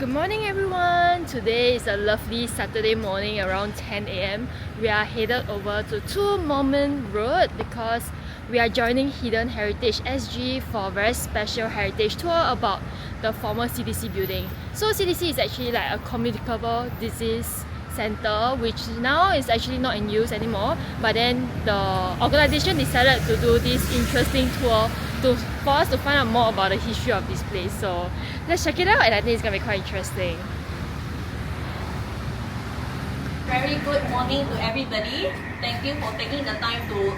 Good morning everyone! Today is a lovely Saturday morning around 10 AM. We are headed over to Moulmein Road because we are joining Hidden Heritage SG for a very special heritage tour about the former CDC building. So CDC is actually like a Communicable Disease Centre, which now is actually not in use anymore, but then the organization decided to do this interesting tour for us to find out more about the history of this place. So let's check it out, and I think it's gonna be quite interesting. Very good morning to everybody. Thank you for taking the time to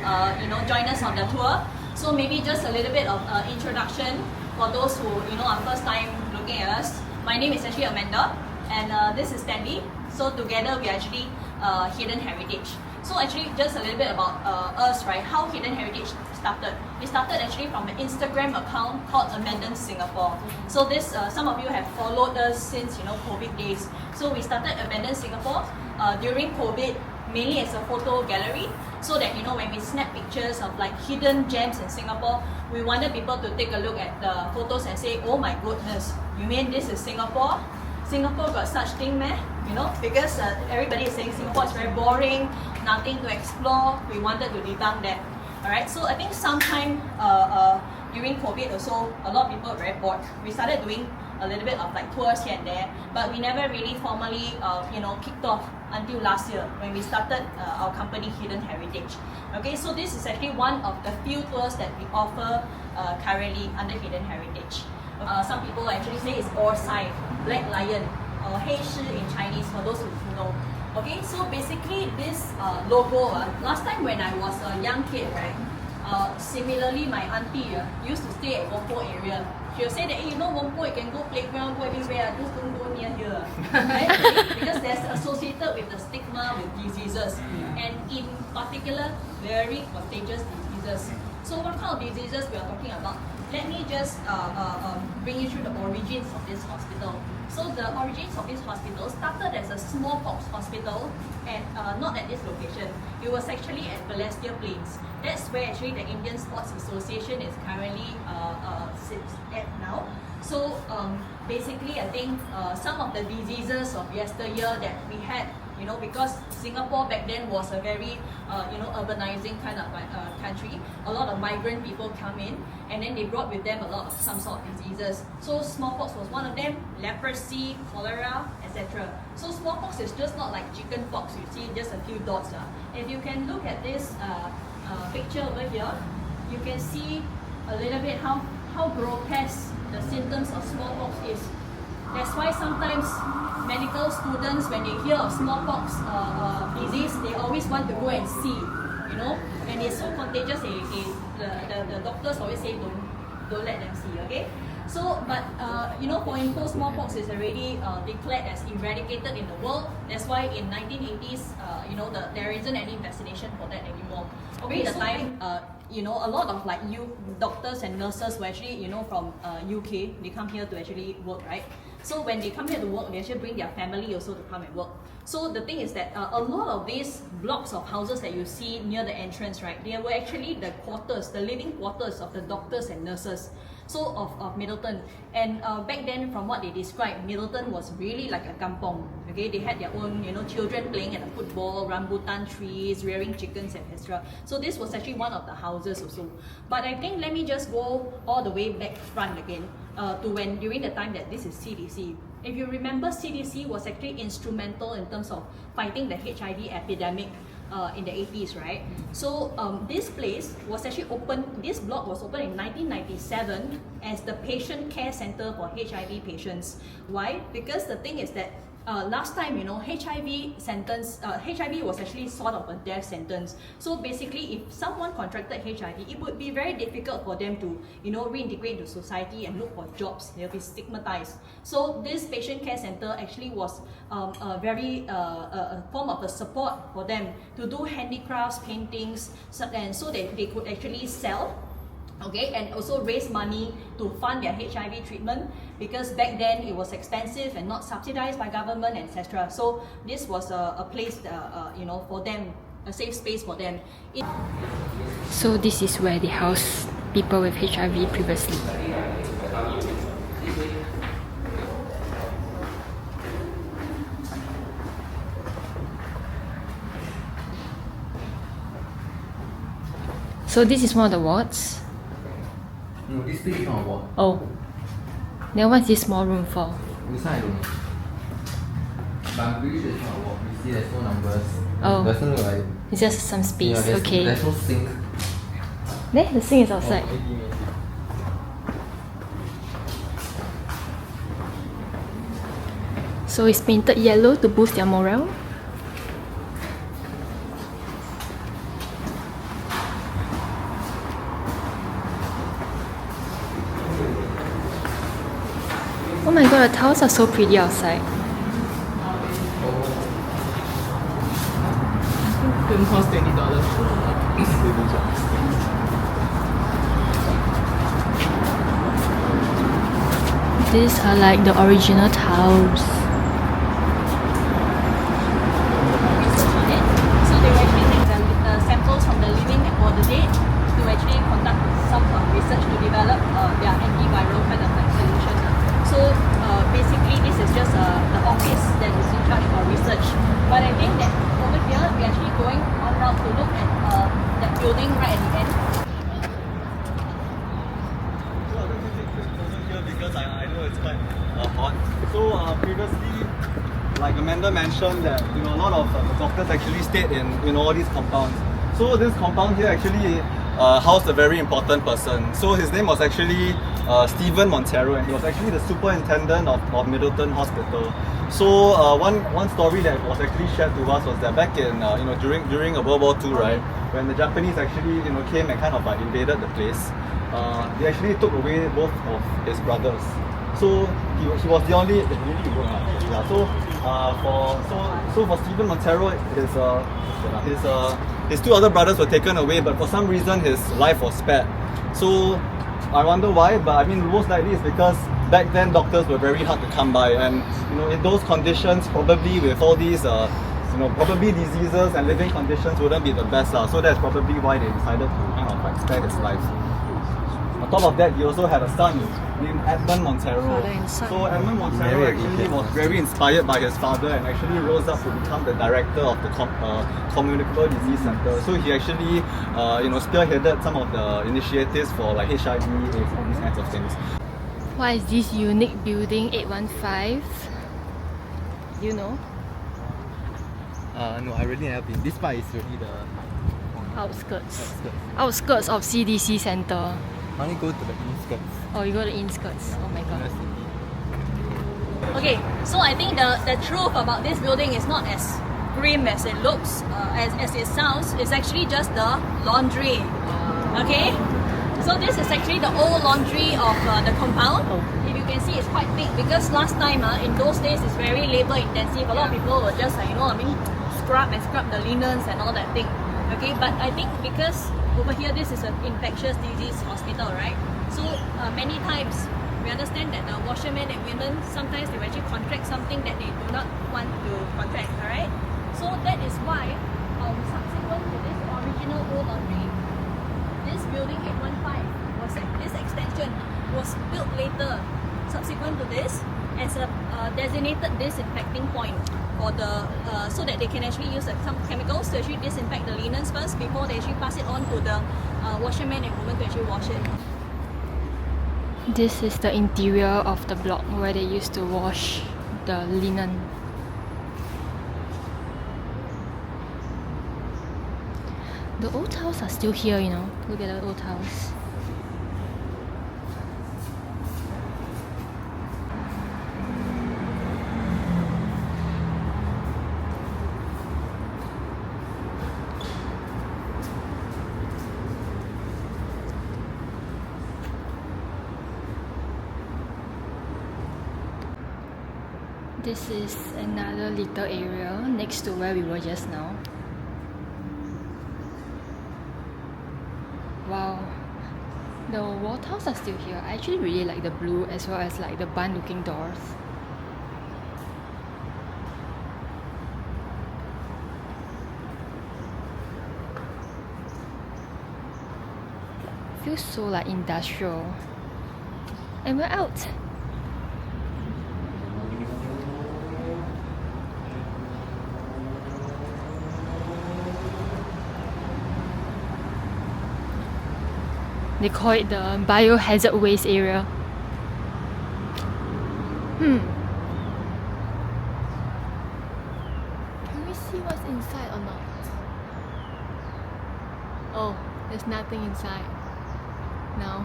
join us on the tour. So maybe just a little bit of introduction for those who are first time looking at us. My name is actually Amanda, and this is Trendy. So together we are actually Hidden Heritage. So actually just a little bit about us, right? How Hidden Heritage started. We started actually from an Instagram account called Abandoned Singapore. So this some of you have followed us since COVID days. So we started Abandoned Singapore during COVID, mainly as a photo gallery, so that when we snap pictures of like hidden gems in Singapore, we wanted people to take a look at the photos and say, oh my goodness, you mean this is Singapore? Singapore got such thing, meh? Because everybody is saying Singapore is very boring, nothing to explore. We wanted to debunk that. Alright, so I think sometime during COVID also, a lot of people were very bored. We started doing a little bit of like tours here and there, but we never really formally kicked off until last year when we started our company Hidden Heritage. Okay, so this is actually one of the few tours that we offer currently under Hidden Heritage. Some people actually say it's Orsai, Black Lion, or 黑狮 in Chinese for those who know. Okay, so basically this logo, last time when I was a young kid, right, similarly my auntie used to stay at Wompo area. She'll say that, hey, Wompo, you can go playground, go everywhere, just don't go near here. Right? Because that's associated with the stigma with diseases, and in particular, very contagious diseases. So what kind of diseases we are talking about? Let me just bring you through the origins of this hospital. So the origins of this hospital started as a smallpox hospital, and not at this location. It was actually at Balestier Plains. That's where actually the Indian Sports Association is currently sits at now. So basically, I think some of the diseases of yesteryear that we had, because Singapore back then was a very urbanizing kind of country. A lot of migrant people come in, and then they brought with them a lot of some sort of diseases. So smallpox was one of them, leprosy, cholera, etc. So smallpox is just not like chicken pox, you see just a few dots. If you can look at this picture over here, you can see a little bit how grotesque the symptoms of smallpox is. That's why sometimes medical students, when they hear of smallpox disease, they always want to go and see, and it's so contagious. The doctors always say don't let them see. Okay, so but for info, smallpox is already declared as eradicated in the world. That's why in 1980s, there isn't any vaccination for that anymore. Okay, the time a lot of like doctors and nurses were actually from UK. They come here to actually work, right? So when they come here to work, they actually bring their family also to come and work. So the thing is that a lot of these blocks of houses that you see near the entrance, right, they were actually the quarters, the living quarters of the doctors and nurses. So of Middleton. And back then, from what they described, Middleton was really like a kampong. Okay, they had their own children playing at the football, rambutan trees, rearing chickens, etc. So this was actually one of the houses also. But I think let me just go all the way back front again to when during the time that this is CDC. If you remember, CDC was actually instrumental in terms of fighting the HIV epidemic in the 80s, right? So this place was actually opened, this block was opened in 1997 as the Patient Care Centre for HIV patients. Why? Because the thing is that last time, HIV was actually sort of a death sentence. So basically, if someone contracted HIV, it would be very difficult for them to, reintegrate into society and look for jobs. They'll be stigmatized. So this patient care center actually was a very a form of a support for them to do handicrafts, paintings, so that they could actually sell. Okay, and also raise money to fund their HIV treatment, because back then it was expensive and not subsidized by government, etc. So this was a place, for them, a safe space for them. So this is where they house people with HIV previously. So this is one of the wards? No, this thing is not a ward. Oh. Then what's this small room for? This one I don't know. But I'm pretty sure it's not a ward. You see there's no numbers. Oh. Doesn't look like... It's just some space, Yeah, okay. There's no sink. There, the sink is outside. Oh, maybe. So it's painted yellow to boost their morale. Oh my god, the tiles are so pretty outside. Didn't cost $20 for These are like the original tiles. So they were actually take the samples from the living and or the dead to actually conduct some research to develop their antiviral kind of like solution. So basically this is just the office that is in charge for research. But I think that over here we're actually going on route to look at that building right at the end. Because I know it's quite hot. So previously, like Amanda mentioned, that a lot of the doctors actually stayed in all these compounds. So this compound here actually housed a very important person. So his name was actually Stephen Montero, and he was actually the superintendent of Middleton Hospital. So one story that was actually shared to us was that back in during World War II, right, when the Japanese actually came and kind of invaded the place. They actually took away both of his brothers. So he was the only yeah. So for Stephen Montero, his two other brothers were taken away, but for some reason his life was spared. So I wonder why, but I mean most likely it's because back then doctors were very hard to come by, and in those conditions, probably with all these probably diseases and living conditions wouldn't be the best lah. So that's probably why they decided to kind of like spare his life. On top of that, he also had a son named Edmund Montero. So Edmund Montero actually was very inspired by his father and actually rose up to become the director of the Communicable Disease Centre. So he actually spearheaded some of the initiatives for like HIV, AIDS, all these kinds of things. What is this unique building 815? Do you know? No, I really never been. This part is really the Outskirts. Outskirts of CDC Centre. I only go to the inskirts. Oh, you go to inskirts. Oh my god. Okay, so I think the truth about this building is not as grim as it looks, as it sounds. It's actually just the laundry. Okay? So this is actually the old laundry of the compound. If you can see, it's quite big because last time, in those days, it's very labor intensive. A lot of people were just scrub the linens and all that thing. Okay, but I think because over here this is an infectious disease hospital, right? So many times we understand that the washermen and women sometimes they actually contract something that they do not want to contract, alright? So that is why subsequent to this original old laundry, this building 815 this extension was built later subsequent to this as a designated disinfecting point for the so that they can actually use some chemicals to actually disinfect the linens first before they actually pass it on to the washermen and women to actually wash it. This is the interior of the block where they used to wash the linen. The old tiles are still here, Look at the old tiles. This is another little area next to where we were just now. Wow, the wall tiles are still here. I actually really like the blue as well as like the barn looking doors. Feels so like industrial. And we're out. They call it the biohazard waste area. Can we see what's inside or not? Oh, there's nothing inside now.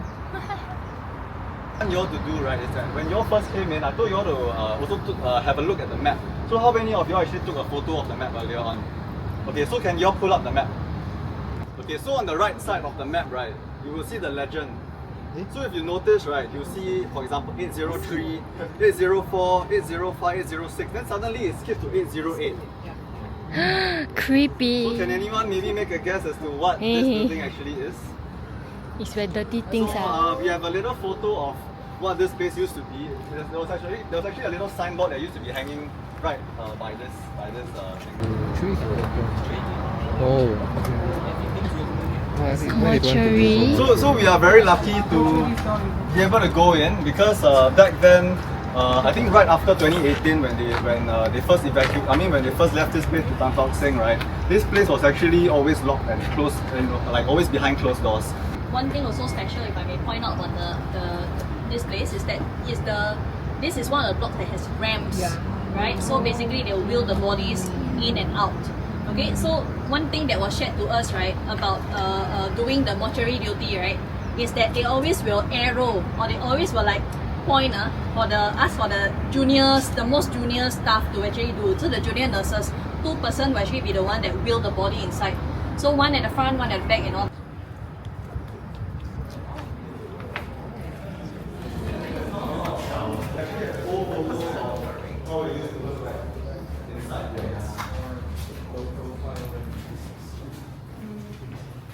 What you all to do, right, is that when you all first came in, I told you all to also have a look at the map. So how many of you all actually took a photo of the map earlier on? Okay, so can you all pull up the map? Okay, so on the right side of the map, right, you will see the legend. So if you notice, right, you see, for example, 803, 804, 805, 806, then suddenly it skips to 808. Creepy. So can anyone maybe make a guess as to what this building actually is? It's where dirty things So are. we have a little photo of what this place used to be. There was actually a little signboard that used to be hanging right by this thing. Oh. Mortuary. So we are very lucky to be able to go in because back then, I think right after 2018 when they first when they first left this place to Tock Seng, right, this place was actually always locked and closed, like always behind closed doors. One thing also special, if I may point out on this place, is that this is one of the blocks that has ramps, right? So basically they will wheel the bodies in and out. Okay, so one thing that was shared to us, right, about doing the mortuary duty, right, is that they always will arrow, or they always will like point ask for the juniors, the most junior staff to actually do. So the junior nurses, 2% will actually be the one that wheel the body inside. So one at the front, one at the back, and all.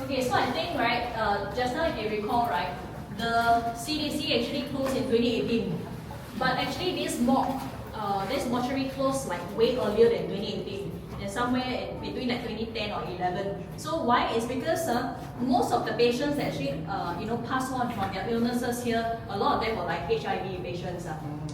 Okay, so I think, right, just now if you recall, right, the CDC actually closed in 2018. But actually this mortuary closed like way earlier than 2018. And somewhere in between like 2010 or 11. So why? Is because most of the patients that actually pass on from their illnesses here, a lot of them were like HIV patients.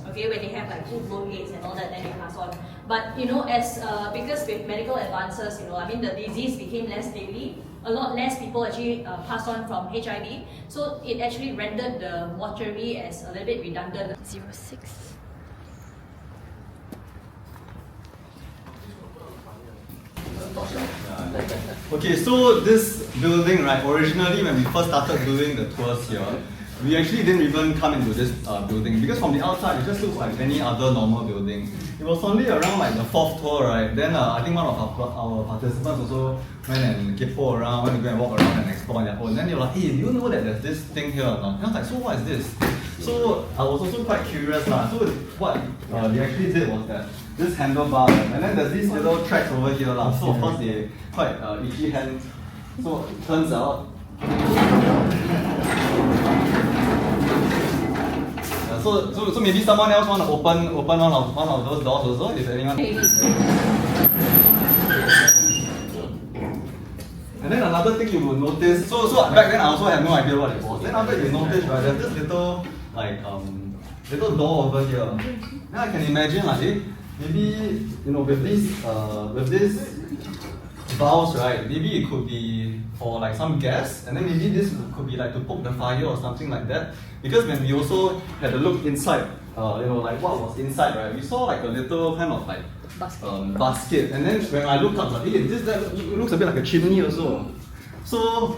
Okay, when they have like full-blown AIDS and all that, then they pass on. But because with medical advances, the disease became less deadly. A lot less people actually pass on from HIV, so it actually rendered the mortuary as a little bit redundant. 06. Okay, so this building, right, originally when we first started doing the tours here, we actually didn't even come into this building because from the outside it just looks like any other normal building. It was only around like the 4th tour, right? Then I think one of our participants also went and kepo around, went to go and walk around and explore on their own. Then they were like, hey, do you know that there's this thing here or not? And I was like, so what is this? So I was also quite curious lah. So what they actually did was that this handlebar, and then there's these little tracks over here lah. So of course they quite itchy hands. So it turns out. So maybe someone else want to open one of those doors also, if anyone. And then another thing you will notice, so back then I also had no idea what it was. Then after you notice, right, there's this little little door over here. Now I can imagine like maybe with this valves, right, maybe it could be for like some gas, and then maybe this could be like to poke the fire or something like that. Because when we also had a look inside, like what was inside, right, we saw like a little kind of like basket, and then when I look up, like, hey, it looks a bit like a chimney also. So,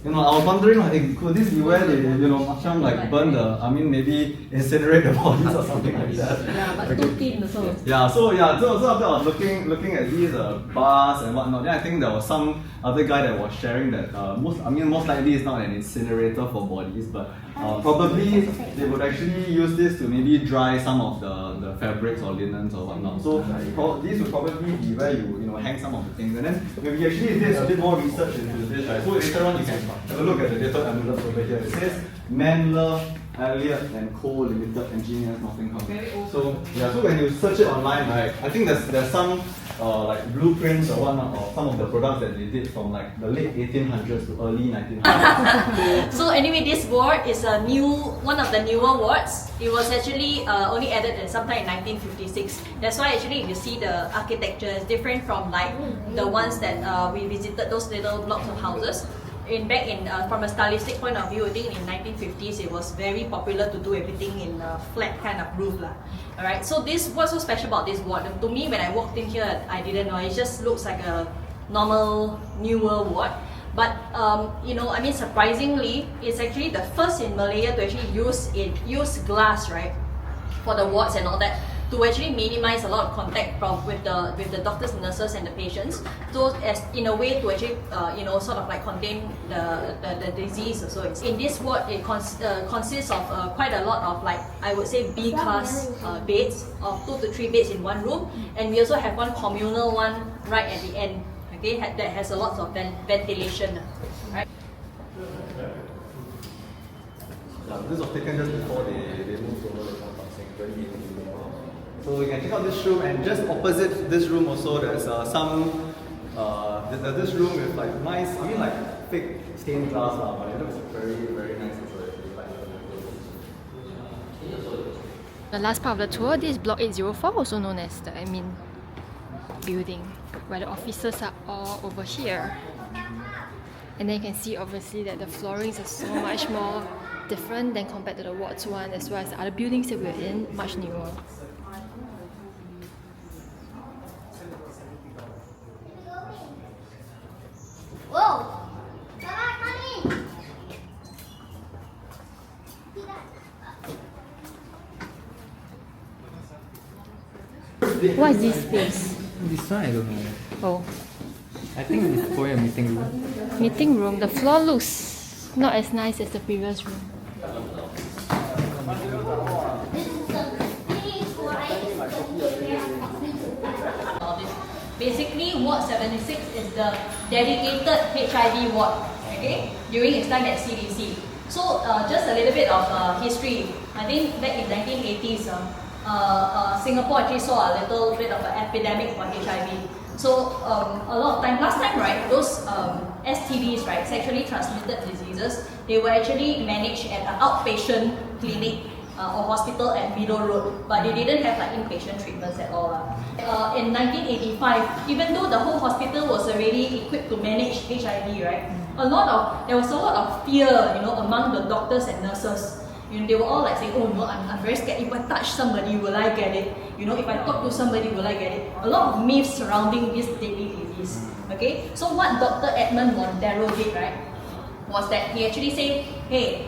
I was wondering, like, could this be where they, like burn maybe incinerate the bodies or something like that? Yeah, but too thin also. Yeah, so after I was looking at these bars and whatnot, then I think there was some other guy that was sharing that most likely it's not an incinerator for bodies, but probably they would actually use this to maybe dry some of the fabrics or linens or whatnot. So these would probably be where you hang some of the things. And then when we actually did a bit more research into this, right? So later on you can have a look at the little envelope over here. It says Manler, Elliott and Co. Limited Engineers Nottingham. So when you search it online, right, I think there's some like blueprints or whatnot of some of the products that they did from like the late 1800s to early 1900s. So anyway, this ward is one of the newer wards. It was actually only added sometime in 1956. That's why actually if you see the architecture is different from like the ones that we visited, those little blocks of houses. from a stylistic point of view, I think in 1950s it was very popular to do everything in a flat kind of roof lah. Alright, so what's so special about this ward? To me, when I walked in here, I didn't know. It just looks like a normal newer ward. But surprisingly, it's actually the first in Malaya to actually use glass, right, for the wards and all that, to actually minimize a lot of contact with the doctors, nurses, and the patients. So as in a way to actually sort of like contain the disease. So in this ward, it consists of quite a lot of, like, I would say, B-class beds, of 2 to 3 beds in one room, and we also have one communal one right at the end. Okay, that has a lot of ventilation. Right? This was taken just before they moved over the from Seng, 2018. So you can check out this room, and just opposite this room also there's there's this room with like nice, like fake stained glass, but it looks very, very nice also. The last part of the tour, this is Block 804, also known as the admin building, where the officers are all over here. And then you can see obviously that the floorings are so much more different than compared to the wards one, as well as the other buildings that we're in, much newer. What is this space? This one I don't know. Oh, I think it's for a meeting room. meeting room. The floor looks not as nice as the previous room. Basically, Ward 76 is the dedicated HIV ward, okay, during its time at CDC. So just a little bit of history. I think back in 1980s, Singapore actually saw a little bit of an epidemic for HIV. So a lot of time, last time, right, those STDs, right, sexually transmitted diseases, they were actually managed at an outpatient clinic or hospital at Middle Road, but they didn't have like inpatient treatments at all. In 1985, even though the whole hospital was already equipped to manage HIV, right, there was a lot of fear, among the doctors and nurses. They were all like saying, oh no, I'm very scared. If I touch somebody, will I get it? If I talk to somebody, will I get it? A lot of myths surrounding this deadly disease. Okay, so what Dr. Edmund Montero did, right, was that he actually said, hey,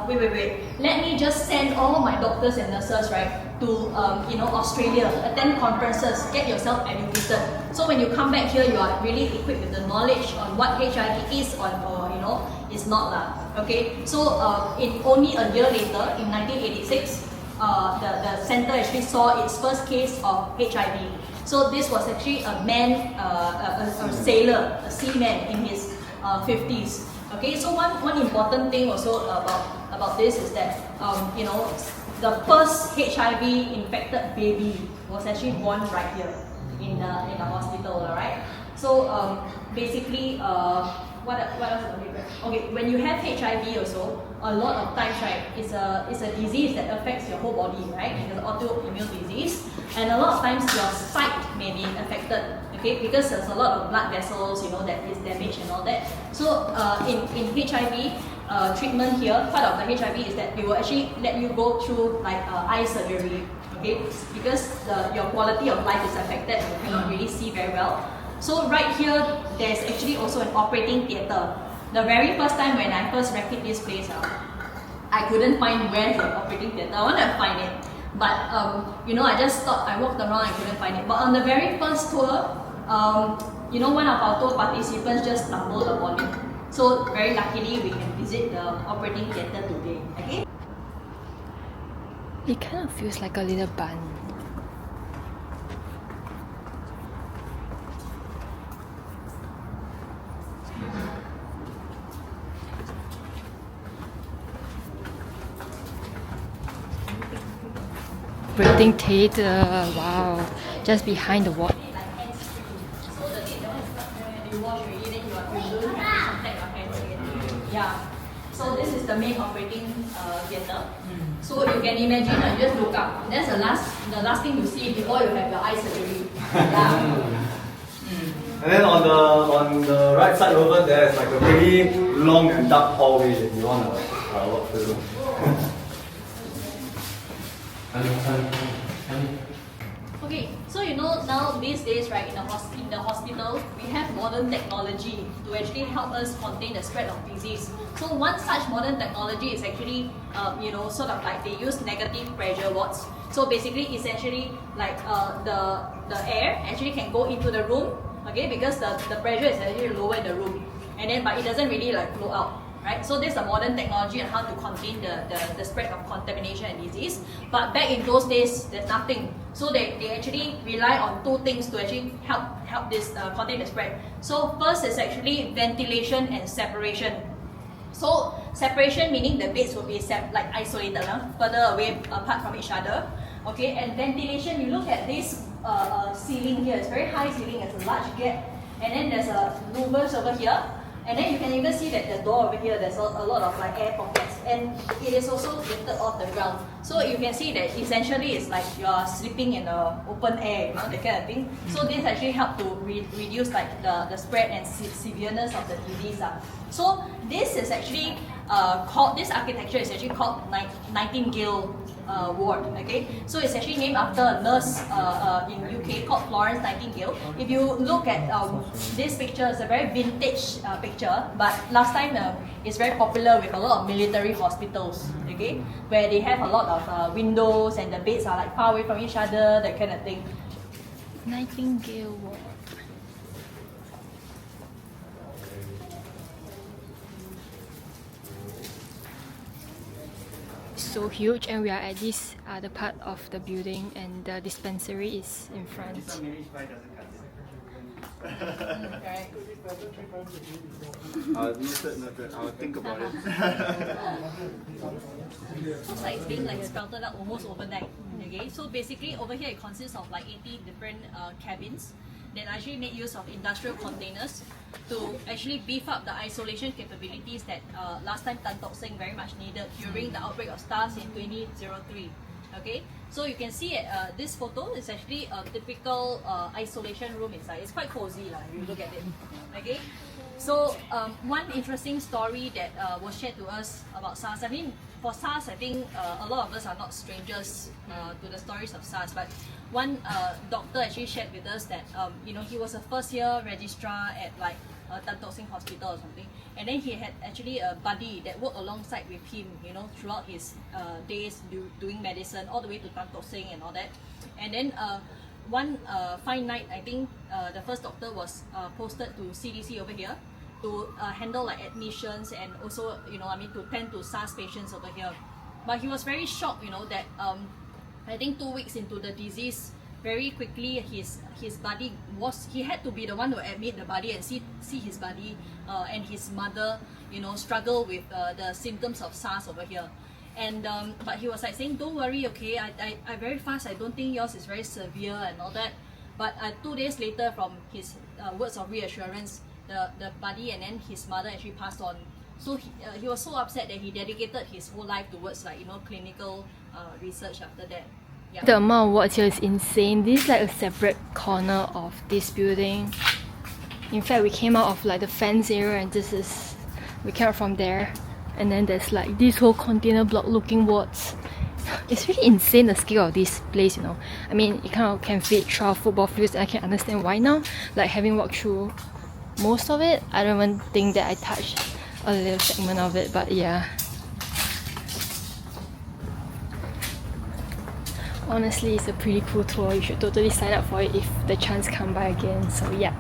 wait, let me just send all my doctors and nurses, right, to Australia, attend conferences, get yourself educated. So when you come back here, you are really equipped with the knowledge on what HIV is or is not lah. Okay, so in only a year later, in 1986, the center actually saw its first case of HIV. So this was actually a man, a sailor, a seaman in his 50s. Okay, so one important thing also about this is that the first HIV infected baby was actually born right here in the hospital, alright? So basically, what else? Okay, when you have HIV also, a lot of times, right, it's a disease that affects your whole body, right? It's an autoimmune disease, and a lot of times your sight may be affected, okay, because there's a lot of blood vessels, that is damaged and all that. So in HIV treatment here, part of the HIV is that they will actually let you go through like eye surgery, okay, because your quality of life is affected and you cannot really see very well. So right here, there's actually also an operating theatre. The very first time when I first rented this place, I couldn't find where's the operating theatre. I wanted to find it, but I just thought, I walked around, I couldn't find it. But on the very first tour, one of our tour participants just stumbled upon it. So very luckily, we can visit the operating theatre today. Okay. It kind of feels like a little bun. Operating theatre, wow, just behind the wall. So the thing that you wash already, then you don't have to contact your hands again. Yeah. So this is the main operating theatre. So you can imagine, you just look up. That's the last thing you see before you have your eye surgery. Yeah. And then on the right side over there is like a pretty long and dark hallway if you want to walk through. Okay, so you know now these days, right, in the hospital, we have modern technology to actually help us contain the spread of disease. So one such modern technology is actually, sort of like they use negative pressure wards. So basically, essentially, like the air actually can go into the room, okay, because the pressure is actually lower in the room, and then but it doesn't really like flow out. Right? So this is a modern technology on how to contain the spread of contamination and disease. But back in those days, there's nothing. So they actually rely on two things to actually help this contain the spread. So first is actually ventilation and separation. So separation meaning the beds will be like isolated, further away apart from each other. Okay, and ventilation, you look at this ceiling here, it's very high ceiling, it's a large gap. And then there's a louvers over here. And then you can even see that the door over here, there's a lot of like air pockets, and it is also lifted off the ground. So you can see that essentially it's like you're sleeping in the open air, that kind of thing. So this actually help to reduce like the spread and severeness of the disease. So this is actually this architecture is actually called Nightingale ward. Okay, so it's actually named after a nurse in UK called Florence Nightingale. If you look at this picture, it's a very vintage picture, but last time it's very popular with a lot of military hospitals. Okay, where they have a lot of windows and the beds are like far away from each other, that kind of thing. Nightingale ward. So huge, and we are at this other part of the building, and the dispensary is in front. Right. I'll think about it. Looks like it's being like sprouted up almost overnight. Okay, so basically over here it consists of like 80 different cabins that actually make use of industrial containers to actually beef up the isolation capabilities that last time Tock Seng very much needed during the outbreak of SARS in 2003. Okay, so you can see this photo is actually a typical isolation room inside. It's quite cozy if you look at it. Okay, so one interesting story that was shared to us about SARS. I mean, for SARS, I think a lot of us are not strangers to the stories of SARS, but one doctor actually shared with us that he was a first year registrar at like Tock Seng Hospital or something, and then he had actually a buddy that worked alongside with him, throughout his days doing medicine all the way to Tock Seng and all that. And then one fine night, I think the first doctor was posted to CDC over here to handle like admissions and also to tend to SARS patients over here. But he was very shocked, that I think 2 weeks into the disease, very quickly his buddy he had to be the one to admit the buddy and see his buddy and his mother struggle with the symptoms of SARS over here. And but he was like saying, don't worry, okay, I very fast, I don't think yours is very severe and all that. But 2 days later, from his words of reassurance, the buddy and then his mother actually passed on. So he was so upset that he dedicated his whole life towards clinical research after that. Yeah. The amount of wards here is insane. This is like a separate corner of this building. In fact, we came out of like the fence area, and we came out from there. And then there's like this whole container block looking wards. It's really insane, the scale of this place, I mean, it kind of can fit 12 football fields, and I can understand why now. Like having walked through most of it, I don't even think that I touched a little segment of it, but yeah. Honestly, it's a pretty cool tour. You should totally sign up for it if the chance comes by again. So yeah.